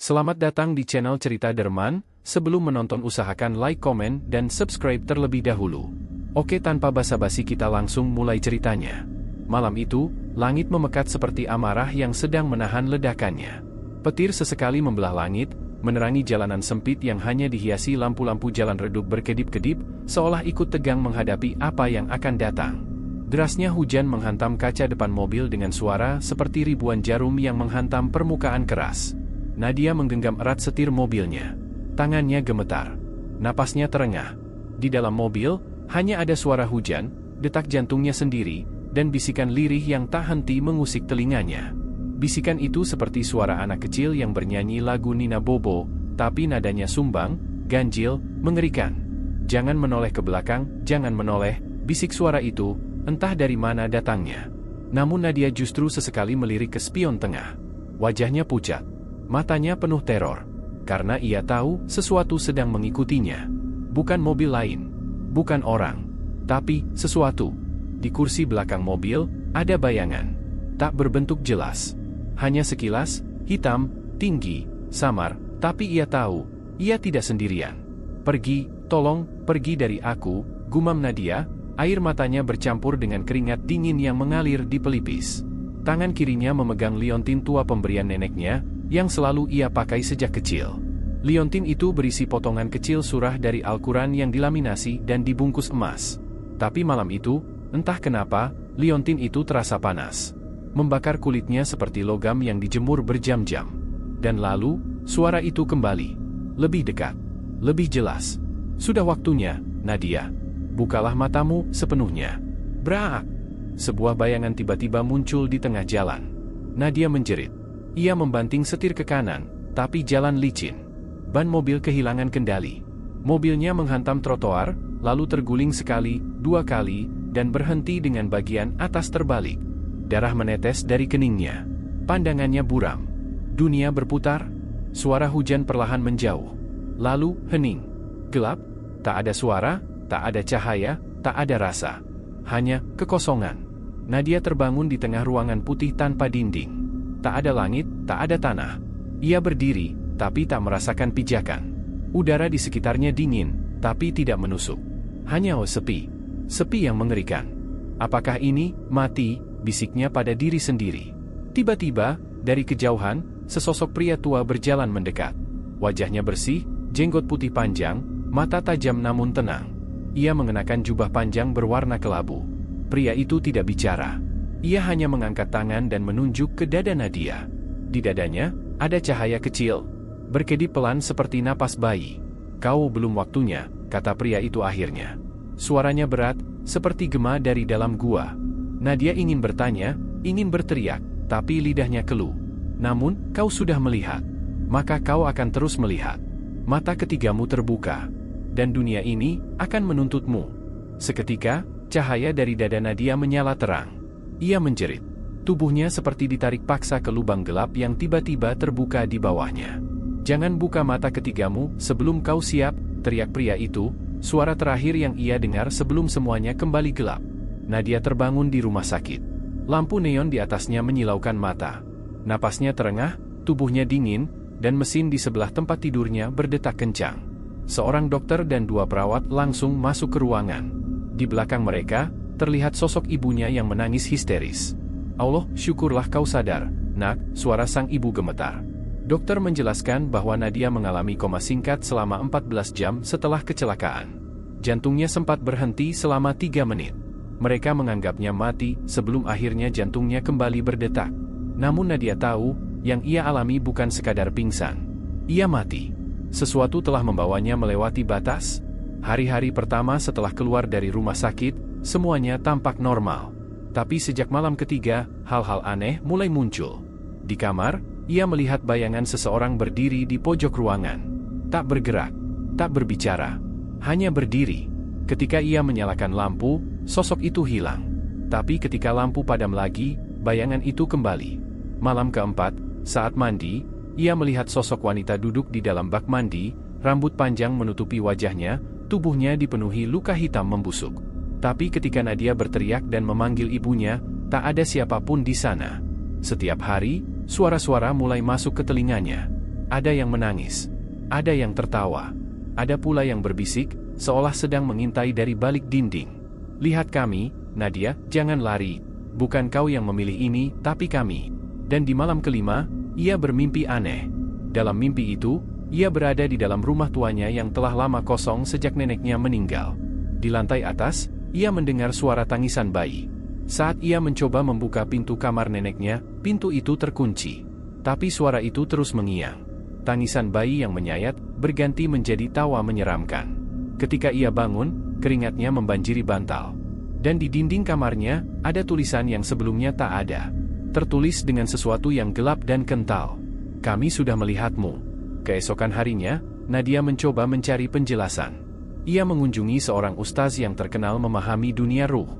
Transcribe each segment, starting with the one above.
Selamat datang di channel Cerita Derman. Sebelum menonton usahakan like, komen, dan subscribe terlebih dahulu. Oke, tanpa basa-basi kita langsung mulai ceritanya. Malam itu, langit memekat seperti amarah yang sedang menahan ledakannya. Petir sesekali membelah langit, menerangi jalanan sempit yang hanya dihiasi lampu-lampu jalan redup berkedip-kedip, seolah ikut tegang menghadapi apa yang akan datang. Derasnya hujan menghantam kaca depan mobil dengan suara seperti ribuan jarum yang menghantam permukaan keras. Nadia menggenggam erat setir mobilnya. Tangannya gemetar. Napasnya terengah. Di dalam mobil, hanya ada suara hujan, detak jantungnya sendiri, dan bisikan lirih yang tak henti mengusik telinganya. Bisikan itu seperti suara anak kecil yang bernyanyi lagu Nina Bobo, tapi nadanya sumbang, ganjil, mengerikan. "Jangan menoleh ke belakang, jangan menoleh," bisik suara itu, entah dari mana datangnya. Namun Nadia justru sesekali melirik ke spion tengah. Wajahnya pucat. Matanya penuh teror, karena ia tahu sesuatu sedang mengikutinya. Bukan mobil lain, bukan orang, tapi sesuatu. Di kursi belakang mobil, ada bayangan. Tak berbentuk jelas. Hanya sekilas, hitam, tinggi, samar, tapi ia tahu, ia tidak sendirian. "Pergi, tolong, pergi dari aku," gumam Nadia, air matanya bercampur dengan keringat dingin yang mengalir di pelipis. Tangan kirinya memegang liontin tua pemberian neneknya, yang selalu ia pakai sejak kecil. Liontin itu berisi potongan kecil surah dari Al-Quran yang dilaminasi dan dibungkus emas. Tapi malam itu, entah kenapa, liontin itu terasa panas. Membakar kulitnya seperti logam yang dijemur berjam-jam. Dan lalu, suara itu kembali. Lebih dekat. Lebih jelas. "Sudah waktunya, Nadia. Bukalah matamu sepenuhnya." Brak! Sebuah bayangan tiba-tiba muncul di tengah jalan. Nadia menjerit. Ia membanting setir ke kanan, tapi jalan licin. Ban mobil kehilangan kendali. Mobilnya menghantam trotoar, lalu terguling sekali, dua kali, dan berhenti dengan bagian atas terbalik. Darah menetes dari keningnya. Pandangannya buram. Dunia berputar. Suara hujan perlahan menjauh. Lalu, hening. Gelap. Tak ada suara, tak ada cahaya, tak ada rasa. Hanya kekosongan. Nadia terbangun di tengah ruangan putih tanpa dinding. Tak ada langit, tak ada tanah. Ia berdiri, tapi tak merasakan pijakan. Udara di sekitarnya dingin, tapi tidak menusuk. Hanya sepi. Sepi yang mengerikan. "Apakah ini mati?" bisiknya pada diri sendiri. Tiba-tiba, dari kejauhan, sesosok pria tua berjalan mendekat. Wajahnya bersih, jenggot putih panjang, mata tajam namun tenang. Ia mengenakan jubah panjang berwarna kelabu. Pria itu tidak bicara. Ia hanya mengangkat tangan dan menunjuk ke dada Nadia. Di dadanya, ada cahaya kecil, berkedip pelan seperti napas bayi. "Kau belum waktunya," kata pria itu akhirnya. Suaranya berat, seperti gema dari dalam gua. Nadia ingin bertanya, ingin berteriak, tapi lidahnya keluh. "Namun, kau sudah melihat. Maka kau akan terus melihat. Mata ketigamu terbuka. Dan dunia ini akan menuntutmu." Seketika, cahaya dari dada Nadia menyala terang. Ia menjerit. Tubuhnya seperti ditarik paksa ke lubang gelap yang tiba-tiba terbuka di bawahnya. "Jangan buka mata ketigamu sebelum kau siap," teriak pria itu, suara terakhir yang ia dengar sebelum semuanya kembali gelap. Nadia terbangun di rumah sakit. Lampu neon di atasnya menyilaukan mata. Napasnya terengah, tubuhnya dingin, dan mesin di sebelah tempat tidurnya berdetak kencang. Seorang dokter dan dua perawat langsung masuk ke ruangan. Di belakang mereka, terlihat sosok ibunya yang menangis histeris. "Allah, syukurlah kau sadar, Nak," suara sang ibu gemetar. Dokter menjelaskan bahwa Nadia mengalami koma singkat selama 14 jam setelah kecelakaan. Jantungnya sempat berhenti selama 3 menit. Mereka menganggapnya mati sebelum akhirnya jantungnya kembali berdetak. Namun Nadia tahu, yang ia alami bukan sekadar pingsan. Ia mati. Sesuatu telah membawanya melewati batas. Hari-hari pertama setelah keluar dari rumah sakit, semuanya tampak normal. Tapi sejak malam ketiga, hal-hal aneh mulai muncul. Di kamar, ia melihat bayangan seseorang berdiri di pojok ruangan. Tak bergerak, tak berbicara, hanya berdiri. Ketika ia menyalakan lampu, sosok itu hilang. Tapi ketika lampu padam lagi, bayangan itu kembali. Malam keempat, saat mandi, ia melihat sosok wanita duduk di dalam bak mandi, rambut panjang menutupi wajahnya, tubuhnya dipenuhi luka hitam membusuk. Tapi ketika Nadia berteriak dan memanggil ibunya, tak ada siapapun di sana. Setiap hari, suara-suara mulai masuk ke telinganya. Ada yang menangis. Ada yang tertawa. Ada pula yang berbisik, seolah sedang mengintai dari balik dinding. Lihat kami, Nadia, jangan lari. Bukan kau yang memilih ini, tapi kami. Dan di malam kelima, ia bermimpi aneh. Dalam mimpi itu, ia berada di dalam rumah tuanya yang telah lama kosong sejak neneknya meninggal. Di lantai atas, ia mendengar suara tangisan bayi. Saat ia mencoba membuka pintu kamar neneknya, pintu itu terkunci. Tapi suara itu terus mengiang. Tangisan bayi yang menyayat, berganti menjadi tawa menyeramkan. Ketika ia bangun, keringatnya membanjiri bantal. Dan di dinding kamarnya, ada tulisan yang sebelumnya tak ada. Tertulis dengan sesuatu yang gelap dan kental. Kami sudah melihatmu. Keesokan harinya, Nadia mencoba mencari penjelasan. Ia mengunjungi seorang ustaz yang terkenal memahami dunia ruh.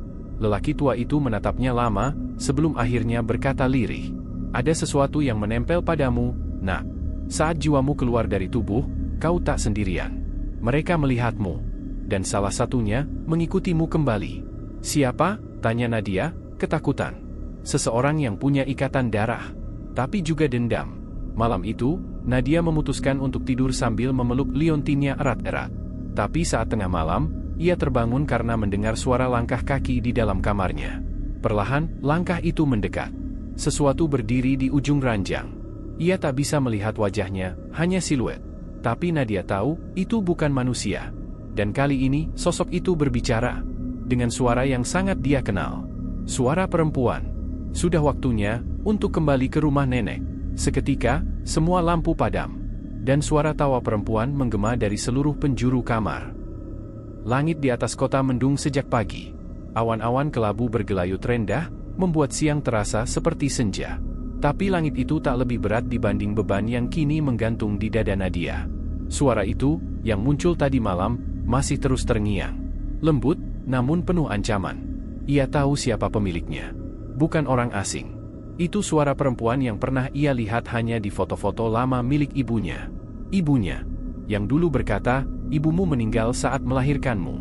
Lelaki tua itu menatapnya lama, sebelum akhirnya berkata lirih. Ada sesuatu yang menempel padamu, nak. Saat jiwamu keluar dari tubuh, kau tak sendirian. Mereka melihatmu. Dan salah satunya, mengikutimu kembali. Siapa? Tanya Nadia, ketakutan. Seseorang yang punya ikatan darah. Tapi juga dendam. Malam itu, Nadia memutuskan untuk tidur sambil memeluk Leontinia erat-erat. Tapi saat tengah malam, ia terbangun karena mendengar suara langkah kaki di dalam kamarnya. Perlahan, langkah itu mendekat. Sesuatu berdiri di ujung ranjang. Ia tak bisa melihat wajahnya, hanya siluet. Tapi Nadia tahu, itu bukan manusia. Dan kali ini, sosok itu berbicara. Dengan suara yang sangat dia kenal. Suara perempuan. Sudah waktunya, untuk kembali ke rumah nenek. Seketika, semua lampu padam. Dan suara tawa perempuan menggema dari seluruh penjuru kamar. Langit di atas kota mendung sejak pagi. Awan-awan kelabu bergelayut rendah, membuat siang terasa seperti senja. Tapi langit itu tak lebih berat dibanding beban yang kini menggantung di dada Nadia. Suara itu, yang muncul tadi malam, masih terus terngiang. Lembut, namun penuh ancaman. Ia tahu siapa pemiliknya. Bukan orang asing. Itu suara perempuan yang pernah ia lihat hanya di foto-foto lama milik ibunya. Ibunya, yang dulu berkata, ibumu meninggal saat melahirkanmu.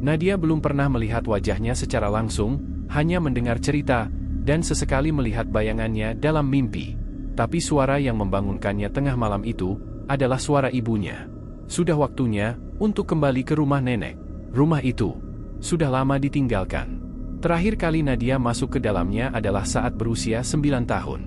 Nadia belum pernah melihat wajahnya secara langsung, hanya mendengar cerita, dan sesekali melihat bayangannya dalam mimpi. Tapi suara yang membangunkannya tengah malam itu, adalah suara ibunya. Sudah waktunya, untuk kembali ke rumah nenek. Rumah itu, sudah lama ditinggalkan. Terakhir kali Nadia masuk ke dalamnya adalah saat berusia 9 tahun.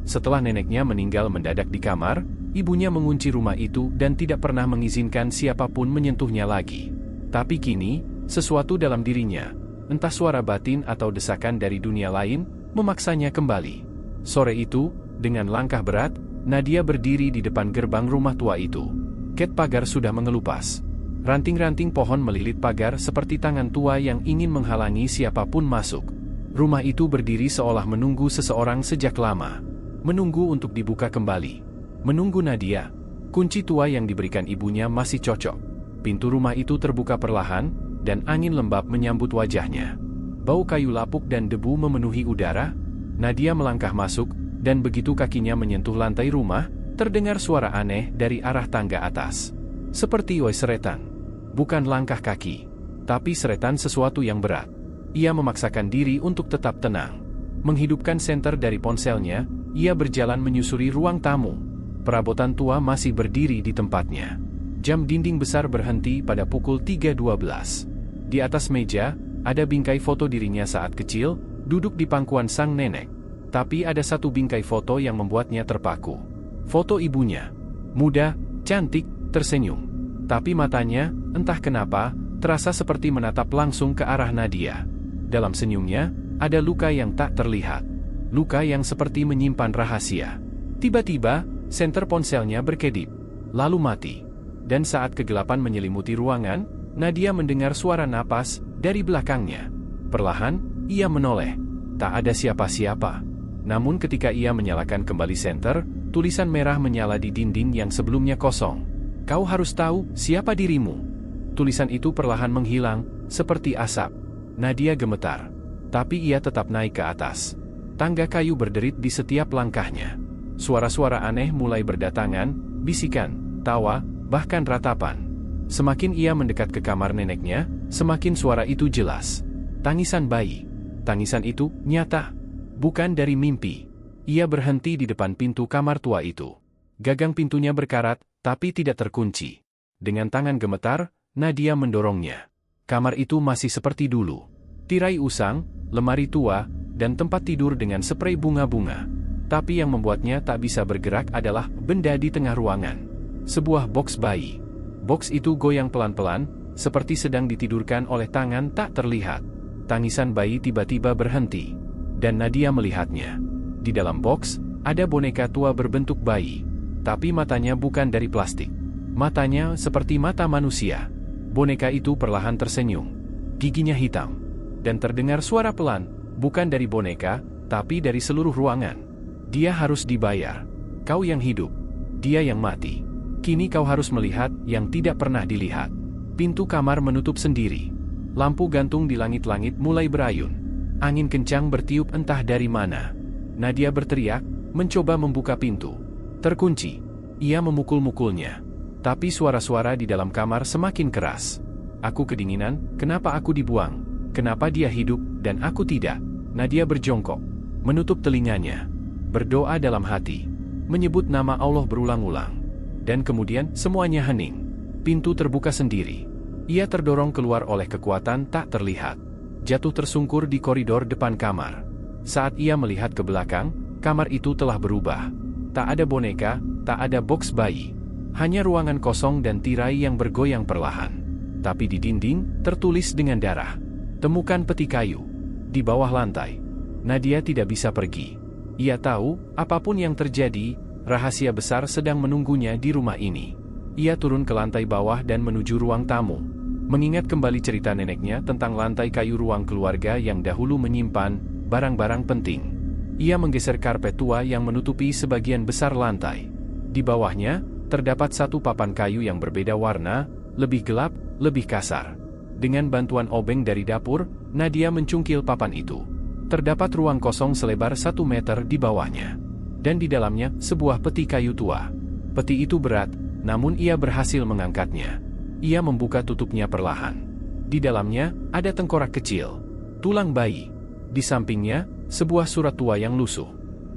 Setelah neneknya meninggal mendadak di kamar, ibunya mengunci rumah itu dan tidak pernah mengizinkan siapapun menyentuhnya lagi. Tapi kini, sesuatu dalam dirinya, entah suara batin atau desakan dari dunia lain, memaksanya kembali. Sore itu, dengan langkah berat, Nadia berdiri di depan gerbang rumah tua itu. Ket pagar sudah mengelupas. Ranting-ranting pohon melilit pagar seperti tangan tua yang ingin menghalangi siapapun masuk. Rumah itu berdiri seolah menunggu seseorang sejak lama. Menunggu untuk dibuka kembali. Menunggu Nadia. Kunci tua yang diberikan ibunya masih cocok. Pintu rumah itu terbuka perlahan, dan angin lembab menyambut wajahnya. Bau kayu lapuk dan debu memenuhi udara. Nadia melangkah masuk, dan begitu kakinya menyentuh lantai rumah, terdengar suara aneh dari arah tangga atas. Seperti seretan. Bukan langkah kaki, tapi seretan sesuatu yang berat. Ia memaksakan diri untuk tetap tenang. Menghidupkan senter dari ponselnya, ia berjalan menyusuri ruang tamu. Perabotan tua masih berdiri di tempatnya. Jam dinding besar berhenti pada pukul 3.12. Di atas meja, ada bingkai foto dirinya saat kecil, duduk di pangkuan sang nenek. Tapi ada satu bingkai foto yang membuatnya terpaku. Foto ibunya. Muda, cantik, tersenyum. Tapi matanya, entah kenapa, terasa seperti menatap langsung ke arah Nadia. Dalam senyumnya, ada luka yang tak terlihat. Luka yang seperti menyimpan rahasia. Tiba-tiba, senter ponselnya berkedip. Lalu mati. Dan saat kegelapan menyelimuti ruangan, Nadia mendengar suara napas dari belakangnya. Perlahan, ia menoleh. Tak ada siapa-siapa. Namun ketika ia menyalakan kembali senter, tulisan merah menyala di dinding yang sebelumnya kosong. Kau harus tahu siapa dirimu. Tulisan itu perlahan menghilang, seperti asap. Nadia gemetar. Tapi ia tetap naik ke atas. Tangga kayu berderit di setiap langkahnya. Suara-suara aneh mulai berdatangan, bisikan, tawa, bahkan ratapan. Semakin ia mendekat ke kamar neneknya, semakin suara itu jelas. Tangisan bayi. Tangisan itu nyata. Bukan dari mimpi. Ia berhenti di depan pintu kamar tua itu. Gagang pintunya berkarat, tapi tidak terkunci. Dengan tangan gemetar, Nadia mendorongnya. Kamar itu masih seperti dulu. Tirai usang, lemari tua, dan tempat tidur dengan sprei bunga-bunga. Tapi yang membuatnya tak bisa bergerak adalah benda di tengah ruangan. Sebuah boks bayi. Boks itu goyang pelan-pelan, seperti sedang ditidurkan oleh tangan tak terlihat. Tangisan bayi tiba-tiba berhenti. Dan Nadia melihatnya. Di dalam boks, ada boneka tua berbentuk bayi. Tapi matanya bukan dari plastik. Matanya seperti mata manusia. Boneka itu perlahan tersenyum. Giginya hitam. Dan terdengar suara pelan, bukan dari boneka, tapi dari seluruh ruangan. Dia harus dibayar. Kau yang hidup. Dia yang mati. Kini kau harus melihat yang tidak pernah dilihat. Pintu kamar menutup sendiri. Lampu gantung di langit-langit mulai berayun. Angin kencang bertiup entah dari mana. Nadia berteriak, mencoba membuka pintu. Terkunci. Ia memukul-mukulnya. Tapi suara-suara di dalam kamar semakin keras. Aku kedinginan, kenapa aku dibuang? Kenapa dia hidup, dan aku tidak? Nadia berjongkok. Menutup telinganya. Berdoa dalam hati. Menyebut nama Allah berulang-ulang. Dan kemudian semuanya hening. Pintu terbuka sendiri. Ia terdorong keluar oleh kekuatan tak terlihat. Jatuh tersungkur di koridor depan kamar. Saat ia melihat ke belakang, kamar itu telah berubah. Tak ada boneka, tak ada boks bayi. Hanya ruangan kosong dan tirai yang bergoyang perlahan. Tapi di dinding, tertulis dengan darah. Temukan peti kayu. Di bawah lantai. Nadia tidak bisa pergi. Ia tahu, apapun yang terjadi, rahasia besar sedang menunggunya di rumah ini. Ia turun ke lantai bawah dan menuju ruang tamu. Mengingat kembali cerita neneknya tentang lantai kayu ruang keluarga yang dahulu menyimpan barang-barang penting. Ia menggeser karpet tua yang menutupi sebagian besar lantai. Di bawahnya, terdapat satu papan kayu yang berbeda warna, lebih gelap, lebih kasar. Dengan bantuan obeng dari dapur, Nadia mencungkil papan itu. Terdapat ruang kosong selebar 1 meter di bawahnya. Dan di dalamnya, sebuah peti kayu tua. Peti itu berat, namun ia berhasil mengangkatnya. Ia membuka tutupnya perlahan. Di dalamnya, ada tengkorak kecil. Tulang bayi. Di sampingnya, sebuah surat tua yang lusuh.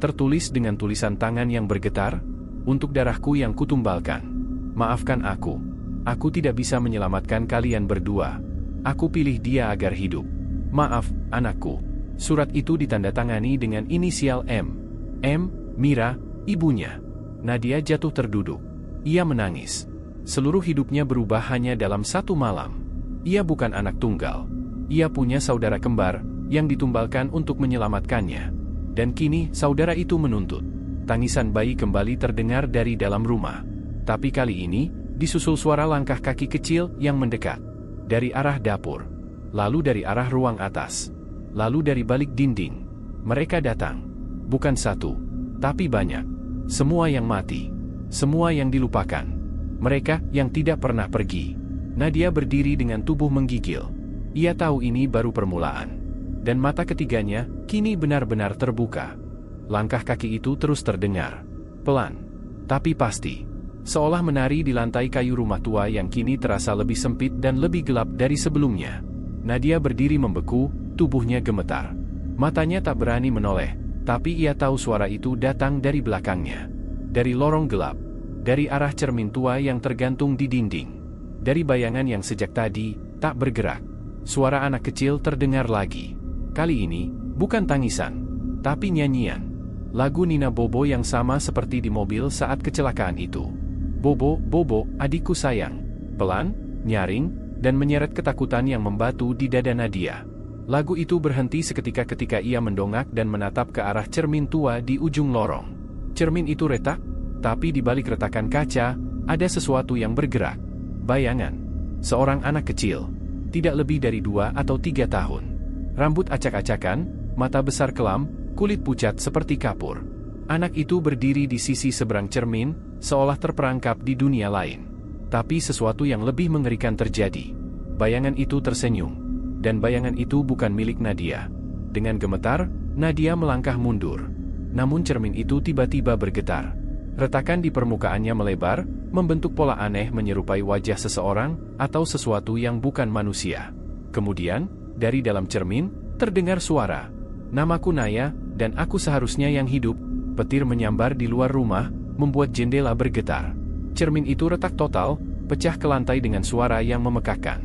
Tertulis dengan tulisan tangan yang bergetar, untuk darahku yang kutumbalkan. Maafkan aku. Aku tidak bisa menyelamatkan kalian berdua. Aku pilih dia agar hidup. Maaf, anakku. Surat itu ditandatangani dengan inisial M. M. Mira, ibunya. Nadia jatuh terduduk. Ia menangis. Seluruh hidupnya berubah hanya dalam 1 malam. Ia bukan anak tunggal. Ia punya saudara kembar, yang ditumbalkan untuk menyelamatkannya. Dan kini, saudara itu menuntut. Tangisan bayi kembali terdengar dari dalam rumah. Tapi kali ini, disusul suara langkah kaki kecil yang mendekat. Dari arah dapur. Lalu dari arah ruang atas. Lalu dari balik dinding. Mereka datang. Bukan satu, tapi banyak. Semua yang mati. Semua yang dilupakan. Mereka yang tidak pernah pergi. Nadia berdiri dengan tubuh menggigil. Ia tahu ini baru permulaan. Dan mata ketiganya kini benar-benar terbuka. Langkah kaki itu terus terdengar. Pelan. Tapi pasti. Seolah menari di lantai kayu rumah tua yang kini terasa lebih sempit dan lebih gelap dari sebelumnya. Nadia berdiri membeku, tubuhnya gemetar. Matanya tak berani menoleh, tapi ia tahu suara itu datang dari belakangnya. Dari lorong gelap. Dari arah cermin tua yang tergantung di dinding. Dari bayangan yang sejak tadi tak bergerak. Suara anak kecil terdengar lagi. Kali ini, bukan tangisan, tapi nyanyian. Lagu Nina Bobo yang sama seperti di mobil saat kecelakaan itu. Bobo, Bobo, adikku sayang. Pelan, nyaring, dan menyeret ketakutan yang membatu di dada Nadia. Lagu itu berhenti seketika ketika ia mendongak dan menatap ke arah cermin tua di ujung lorong. Cermin itu retak, tapi di balik retakan kaca, ada sesuatu yang bergerak. Bayangan. Seorang anak kecil. Tidak lebih dari 2 atau 3 tahun. Rambut acak-acakan, mata besar kelam, kulit pucat seperti kapur. Anak itu berdiri di sisi seberang cermin, seolah terperangkap di dunia lain. Tapi sesuatu yang lebih mengerikan terjadi. Bayangan itu tersenyum. Dan bayangan itu bukan milik Nadia. Dengan gemetar, Nadia melangkah mundur. Namun cermin itu tiba-tiba bergetar. Retakan di permukaannya melebar, membentuk pola aneh menyerupai wajah seseorang, atau sesuatu yang bukan manusia. Kemudian, dari dalam cermin, terdengar suara. Namaku Naya, dan aku seharusnya yang hidup. Petir menyambar di luar rumah, membuat jendela bergetar. Cermin itu retak total, pecah ke lantai dengan suara yang memekakkan.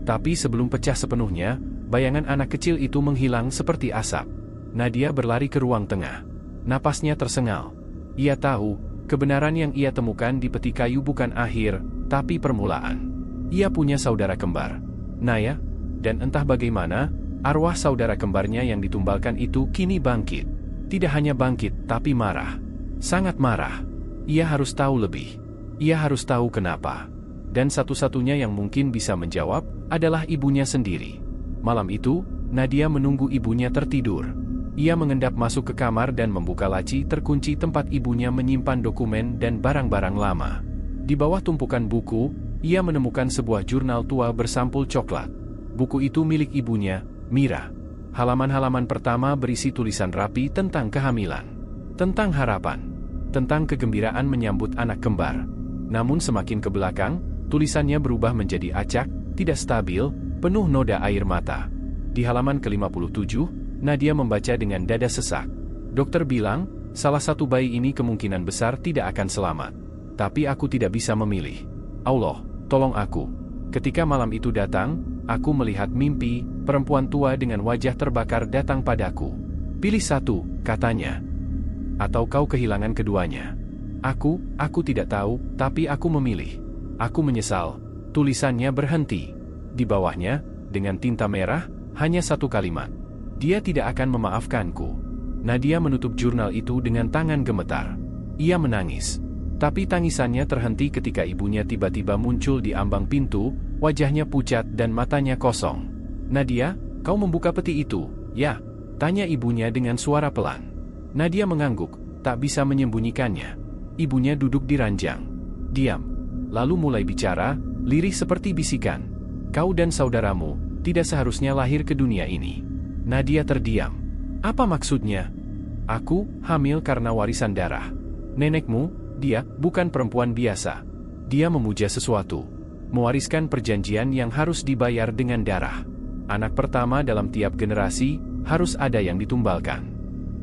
Tapi sebelum pecah sepenuhnya, bayangan anak kecil itu menghilang seperti asap. Nadia berlari ke ruang tengah. Napasnya tersengal. Ia tahu, kebenaran yang ia temukan di peti kayu bukan akhir, tapi permulaan. Ia punya saudara kembar, Naya, dan entah bagaimana, arwah saudara kembarnya yang ditumbalkan itu kini bangkit. Tidak hanya bangkit, tapi marah. Sangat marah. Ia harus tahu lebih. Ia harus tahu kenapa. Dan satu-satunya yang mungkin bisa menjawab adalah ibunya sendiri. Malam itu, Nadia menunggu ibunya tertidur. Ia mengendap masuk ke kamar dan membuka laci terkunci tempat ibunya menyimpan dokumen dan barang-barang lama. Di bawah tumpukan buku, ia menemukan sebuah jurnal tua bersampul coklat. Buku itu milik ibunya, Mira. Halaman-halaman pertama berisi tulisan rapi tentang kehamilan, tentang harapan, tentang kegembiraan menyambut anak kembar. Namun semakin ke belakang, tulisannya berubah menjadi acak, tidak stabil, penuh noda air mata. Di halaman ke-57, Nadia membaca dengan dada sesak. Dokter bilang, salah satu bayi ini kemungkinan besar tidak akan selamat. Tapi aku tidak bisa memilih. Allah, tolong aku. Ketika malam itu datang, aku melihat mimpi, perempuan tua dengan wajah terbakar datang padaku. Pilih satu, katanya. Atau kau kehilangan keduanya. Aku tidak tahu, tapi aku memilih. Aku menyesal. Tulisannya berhenti. Di bawahnya, dengan tinta merah, hanya satu kalimat. Dia tidak akan memaafkanku. Nadia menutup jurnal itu dengan tangan gemetar. Ia menangis. Tapi tangisannya terhenti ketika ibunya tiba-tiba muncul di ambang pintu, wajahnya pucat dan matanya kosong. Nadia, kau membuka peti itu, ya? Tanya ibunya dengan suara pelan. Nadia mengangguk, tak bisa menyembunyikannya. Ibunya duduk di ranjang. Diam. Lalu mulai bicara, lirih seperti bisikan. Kau dan saudaramu tidak seharusnya lahir ke dunia ini. Nadia terdiam. Apa maksudnya? Aku hamil karena warisan darah. Nenekmu, dia bukan perempuan biasa. Dia memuja sesuatu. Mewariskan perjanjian yang harus dibayar dengan darah. Anak pertama dalam tiap generasi, harus ada yang ditumbalkan.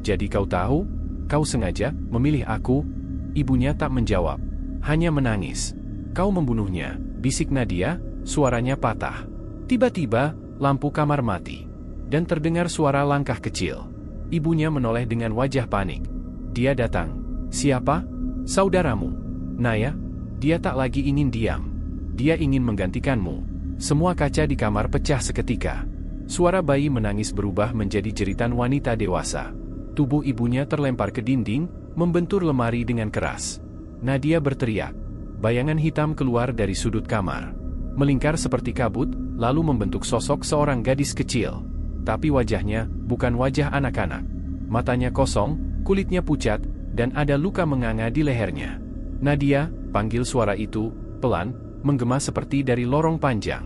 Jadi kau tahu? Kau sengaja memilih aku? Ibunya tak menjawab. Hanya menangis. Kau membunuhnya, bisik Nadia, suaranya patah. Tiba-tiba, lampu kamar mati. Dan terdengar suara langkah kecil. Ibunya menoleh dengan wajah panik. Dia datang. Siapa? Saudaramu. Naya, dia tak lagi ingin diam. Dia ingin menggantikanmu. Semua kaca di kamar pecah seketika. Suara bayi menangis berubah menjadi jeritan wanita dewasa. Tubuh ibunya terlempar ke dinding, membentur lemari dengan keras. Nadia berteriak. Bayangan hitam keluar dari sudut kamar. Melingkar seperti kabut, lalu membentuk sosok seorang gadis kecil. Tapi wajahnya bukan wajah anak-anak. Matanya kosong, kulitnya pucat, dan ada luka menganga di lehernya. Nadia, panggil suara itu, pelan, menggema seperti dari lorong panjang.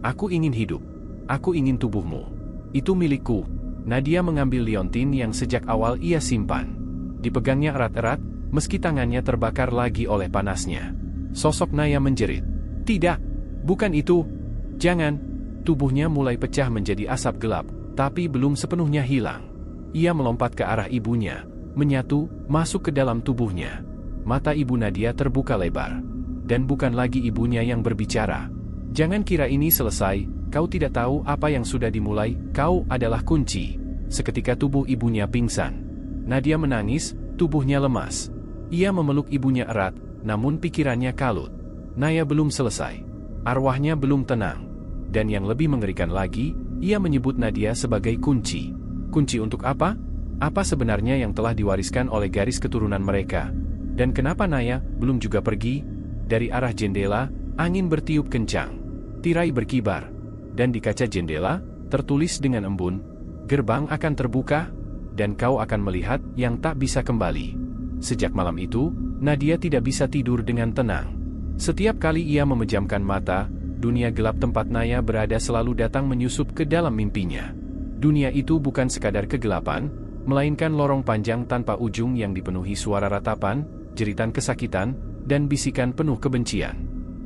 Aku ingin hidup. Aku ingin tubuhmu. Itu milikku. Nadia mengambil liontin yang sejak awal ia simpan. Dipegangnya erat-erat, meski tangannya terbakar lagi oleh panasnya. Sosok Naya menjerit. Tidak, bukan itu. Jangan. Tubuhnya mulai pecah menjadi asap gelap, tapi belum sepenuhnya hilang. Ia melompat ke arah ibunya. Menyatu, masuk ke dalam tubuhnya. Mata ibu Nadia terbuka lebar. Dan bukan lagi ibunya yang berbicara. Jangan kira ini selesai, kau tidak tahu apa yang sudah dimulai, kau adalah kunci. Seketika tubuh ibunya pingsan. Nadia menangis, tubuhnya lemas. Ia memeluk ibunya erat, namun pikirannya kalut. Naya belum selesai. Arwahnya belum tenang. Dan yang lebih mengerikan lagi, ia menyebut Nadia sebagai kunci. Kunci untuk apa? Apa sebenarnya yang telah diwariskan oleh garis keturunan mereka? Dan kenapa Naya belum juga pergi? Dari arah jendela, angin bertiup kencang. Tirai berkibar. Dan di kaca jendela, tertulis dengan embun, gerbang akan terbuka, dan kau akan melihat yang tak bisa kembali. Sejak malam itu, Nadia tidak bisa tidur dengan tenang. Setiap kali ia memejamkan mata, dunia gelap tempat Naya berada selalu datang menyusup ke dalam mimpinya. Dunia itu bukan sekadar kegelapan, melainkan lorong panjang tanpa ujung yang dipenuhi suara ratapan, jeritan kesakitan, dan bisikan penuh kebencian.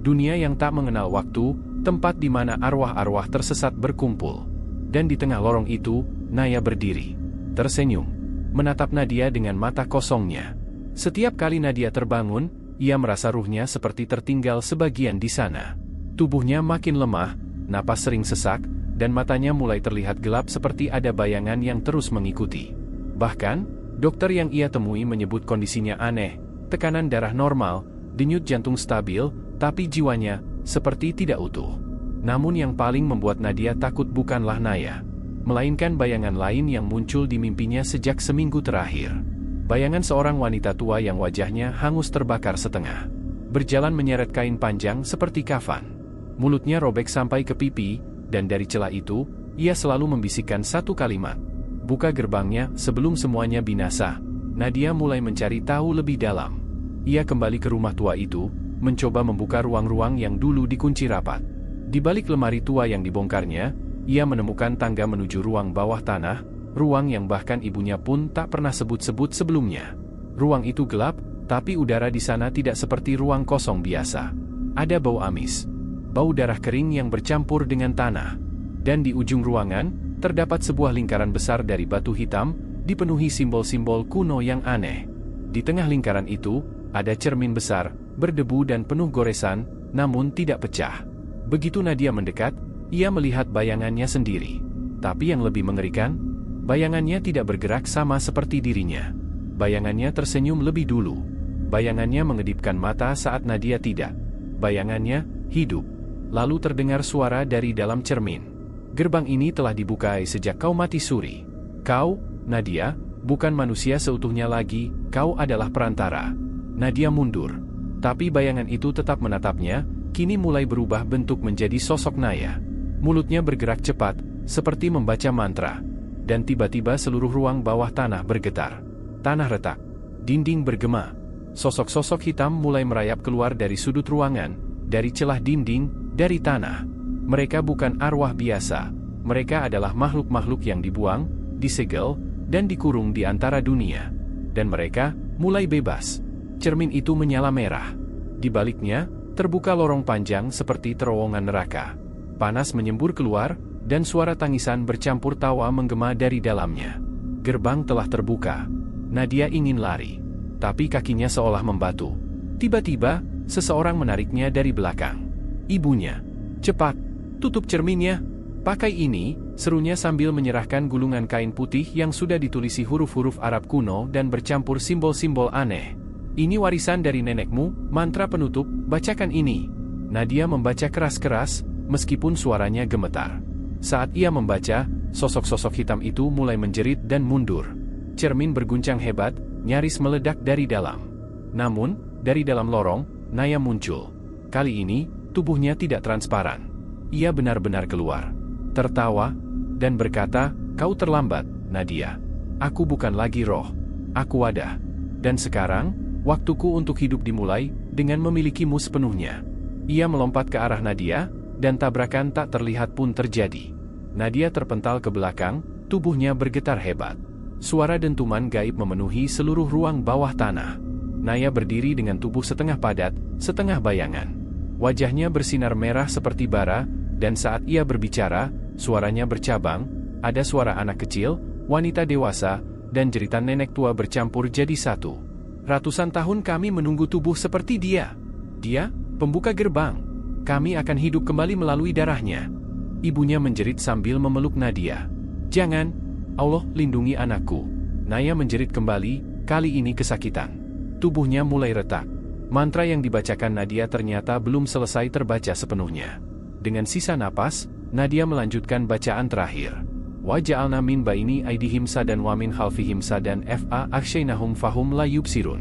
Dunia yang tak mengenal waktu, tempat di mana arwah-arwah tersesat berkumpul. Dan di tengah lorong itu, Naya berdiri. Tersenyum. Menatap Nadia dengan mata kosongnya. Setiap kali Nadia terbangun, ia merasa ruhnya seperti tertinggal sebagian di sana. Tubuhnya makin lemah, napas sering sesak, dan matanya mulai terlihat gelap seperti ada bayangan yang terus mengikuti. Bahkan, dokter yang ia temui menyebut kondisinya aneh, tekanan darah normal, denyut jantung stabil, tapi jiwanya seperti tidak utuh. Namun yang paling membuat Nadia takut bukanlah Naya, melainkan bayangan lain yang muncul di mimpinya sejak seminggu terakhir. Bayangan seorang wanita tua yang wajahnya hangus terbakar setengah, berjalan menyeret kain panjang seperti kafan. Mulutnya robek sampai ke pipi, dan dari celah itu, ia selalu membisikkan satu kalimat. Buka gerbangnya sebelum semuanya binasa. Nadia mulai mencari tahu lebih dalam. Ia kembali ke rumah tua itu, mencoba membuka ruang-ruang yang dulu dikunci rapat. Di balik lemari tua yang dibongkarnya, ia menemukan tangga menuju ruang bawah tanah, ruang yang bahkan ibunya pun tak pernah sebut-sebut sebelumnya. Ruang itu gelap, tapi udara di sana tidak seperti ruang kosong biasa. Ada bau amis, bau darah kering yang bercampur dengan tanah. Dan di ujung ruangan, terdapat sebuah lingkaran besar dari batu hitam, dipenuhi simbol-simbol kuno yang aneh. Di tengah lingkaran itu, ada cermin besar, berdebu dan penuh goresan, namun tidak pecah. Begitu Nadia mendekat, ia melihat bayangannya sendiri. Tapi yang lebih mengerikan, bayangannya tidak bergerak sama seperti dirinya. Bayangannya tersenyum lebih dulu. Bayangannya mengedipkan mata saat Nadia tidak. Bayangannya hidup. Lalu terdengar suara dari dalam cermin. Gerbang ini telah dibukai sejak kau mati suri. Kau, Nadia, bukan manusia seutuhnya lagi, kau adalah perantara. Nadia mundur. Tapi bayangan itu tetap menatapnya, kini mulai berubah bentuk menjadi sosok Naya. Mulutnya bergerak cepat, seperti membaca mantra. Dan tiba-tiba seluruh ruang bawah tanah bergetar. Tanah retak. Dinding bergema. Sosok-sosok hitam mulai merayap keluar dari sudut ruangan, dari celah dinding, dari tanah. Mereka bukan arwah biasa. Mereka adalah makhluk-makhluk yang dibuang, disegel, dan dikurung di antara dunia. Dan mereka mulai bebas. Cermin itu menyala merah. Di baliknya, terbuka lorong panjang seperti terowongan neraka. Panas menyembur keluar, dan suara tangisan bercampur tawa menggema dari dalamnya. Gerbang telah terbuka. Nadia ingin lari, tapi kakinya seolah membatu. Tiba-tiba, seseorang menariknya dari belakang. Ibunya. Cepat, tutup cerminnya. Pakai ini, serunya sambil menyerahkan gulungan kain putih yang sudah ditulisi huruf-huruf Arab kuno dan bercampur simbol-simbol aneh. Ini warisan dari nenekmu, mantra penutup, bacakan ini. Nadia membaca keras-keras, meskipun suaranya gemetar. Saat ia membaca, sosok-sosok hitam itu mulai menjerit dan mundur. Cermin berguncang hebat, nyaris meledak dari dalam. Namun, dari dalam lorong, Naya muncul. Kali ini, tubuhnya tidak transparan. Ia benar-benar keluar. Tertawa, dan berkata, kau terlambat, Nadia. Aku bukan lagi roh. Aku wadah. Dan sekarang, waktuku untuk hidup dimulai, dengan memilikimu sepenuhnya. Ia melompat ke arah Nadia, dan tabrakan tak terlihat pun terjadi. Nadia terpental ke belakang, tubuhnya bergetar hebat. Suara dentuman gaib memenuhi seluruh ruang bawah tanah. Naya berdiri dengan tubuh setengah padat, setengah bayangan. Wajahnya bersinar merah seperti bara, dan saat ia berbicara, suaranya bercabang, ada suara anak kecil, wanita dewasa, dan jeritan nenek tua bercampur jadi satu. Ratusan tahun kami menunggu tubuh seperti dia. Dia, pembuka gerbang. Kami akan hidup kembali melalui darahnya. Ibunya menjerit sambil memeluk Nadia. Jangan, Allah lindungi anakku. Naya menjerit kembali, kali ini kesakitan. Tubuhnya mulai retak. Mantra yang dibacakan Nadia ternyata belum selesai terbaca sepenuhnya. Dengan sisa napas, Nadia melanjutkan bacaan terakhir. Waja'alna min baini aidihim sadan wa min khalfihim sadan fa aksyainahum fahum la yubsirun.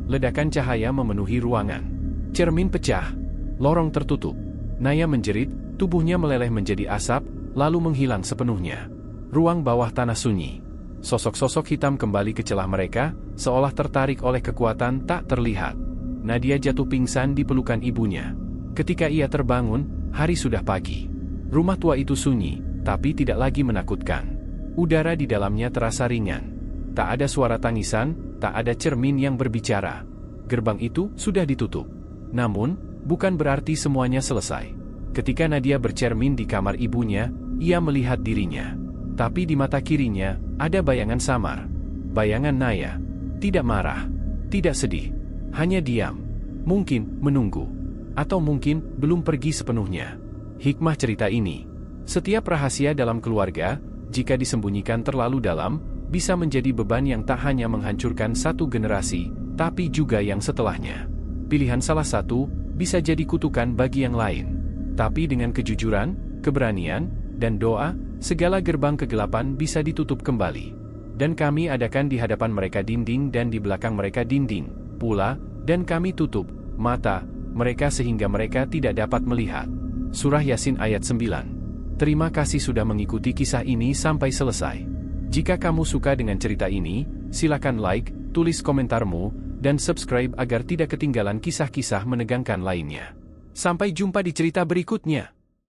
Ledakan cahaya memenuhi ruangan. Cermin pecah. Lorong tertutup. Naya menjerit, tubuhnya meleleh menjadi asap, lalu menghilang sepenuhnya. Ruang bawah tanah sunyi. Sosok-sosok hitam kembali ke celah mereka, seolah tertarik oleh kekuatan tak terlihat. Nadia jatuh pingsan di pelukan ibunya. Ketika ia terbangun, hari sudah pagi. Rumah tua itu sunyi, tapi tidak lagi menakutkan. Udara di dalamnya terasa ringan. Tak ada suara tangisan, tak ada cermin yang berbicara. Gerbang itu sudah ditutup. Namun, bukan berarti semuanya selesai. Ketika Nadia bercermin di kamar ibunya, ia melihat dirinya. Tapi di mata kirinya, ada bayangan samar. Bayangan Naya. Tidak marah. Tidak sedih. Hanya diam. Mungkin menunggu. Atau mungkin belum pergi sepenuhnya. Hikmah cerita ini. Setiap rahasia dalam keluarga, jika disembunyikan terlalu dalam, bisa menjadi beban yang tak hanya menghancurkan satu generasi, tapi juga yang setelahnya. Pilihan salah satu bisa jadi kutukan bagi yang lain. Tapi dengan kejujuran, keberanian, dan doa, segala gerbang kegelapan bisa ditutup kembali. Dan kami adakan di hadapan mereka dinding dan di belakang mereka dinding pula, dan kami tutup mata mereka sehingga mereka tidak dapat melihat. Surah Yasin ayat 9. Terima kasih sudah mengikuti kisah ini sampai selesai. Jika kamu suka dengan cerita ini, silakan like, tulis komentarmu, dan subscribe agar tidak ketinggalan kisah-kisah menegangkan lainnya. Sampai jumpa di cerita berikutnya.